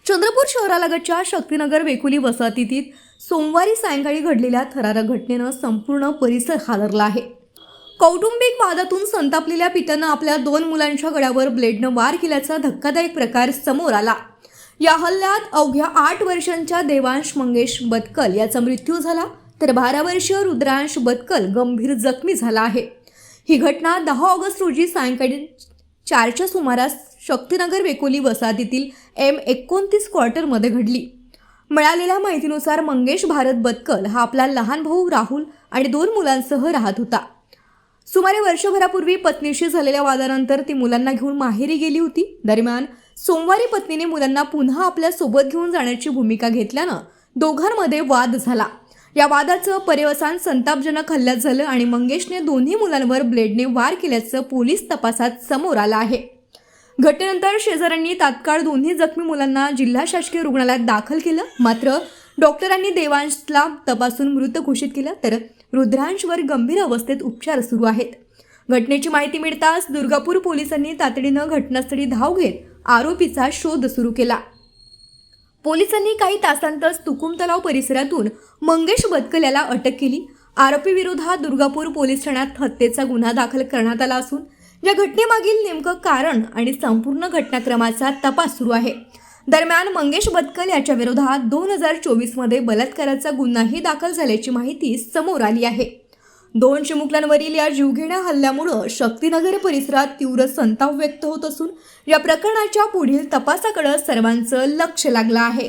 चंद्रपूर शहरालगतच्या शक्तीनगर वेकुली वसाहतीत सोमवारी सायंकाळी घडलेल्या थरारक घटनेनं संपूर्ण परिसर हादरला आहे। कौटुंबिक वादातून संतापलेल्या पित्यानं आपल्या 2 मुलांच्या गळ्यावर ब्लेडनं वार केल्याचा धक्कादायक प्रकार समोर आला। या हल्ल्यात अवघ्या 8 वर्षांच्या देवांश मंगेश बदकल याचा मृत्यू झाला, तर 12 वर्षीय रुद्रांश बदकल गंभीर जखमी झाला आहे। ही घटना 10 ऑगस्ट रोजी सायंकाळी 4च्या सुमारास शक्तीनगर वेकोली वसाहतीतील M29 क्वार्टरमध्ये घडली। मिळालेल्या माहितीनुसार मंगेश भारत बदकल हा आपला लहान भाऊ राहुल आणि 2 मुलांसह राहत होता। सुमारे वर्षभरापूर्वी पत्नीशी झालेल्या वादानंतर ती मुलांना घेऊन माहेरी गेली होती। दरम्यान सोमवारी पत्नीने मुलांना पुन्हा आपल्या सोबत घेऊन जाण्याची भूमिका घेतल्यानं दोघांमध्ये वाद झाला। या वादाचं पर्यवसान संतापजनक हल्ल्यात झालं आणि मंगेशने दोन्ही मुलांवर ब्लेडने वार केल्याचं पोलीस तपासात समोर आलं आहे। घटनेनंतर शेजाऱ्यांनी तात्काळ दोन्ही जखमी मुलांना जिल्हा शासकीय रुग्णालयात दाखल केलं, मात्र डॉक्टरांनी देवांशला तपासून मृत घोषित केलं, तर रुद्रांशवर गंभीर अवस्थेत उपचार सुरू आहेत। घटनेची माहिती मिळताच दुर्गापूर पोलिसांनी तातडीनं घटनास्थळी धाव घेत आरोपीचा शोध सुरू केला। पोलिसांनी काही तासांतच तुकुम तलाव परिसरातून मंगेश बदकल याला अटक केली। आरोपी विरोधात दुर्गापूर पोलीस ठाण्यात हत्येचा गुन्हा दाखल करण्यात आला असून या घटनेमागील नेमकं कारण आणि संपूर्ण घटनाक्रमाचा तपास सुरू आहे। दरम्यान मंगेश बदकल याच्या विरोधात 2024 मध्ये बलात्काराचा गुन्हाही दाखल झाल्याची माहिती समोर आली आहे। 2 चिमुकल्यांवरील या जीवघेण्या हल्ल्यामुळे शक्तीनगर परिसरात तीव्र संताप व्यक्त होत असून या प्रकरणाच्या पुढील तपासाकडे सर्वांचं लक्ष लागलं आहे।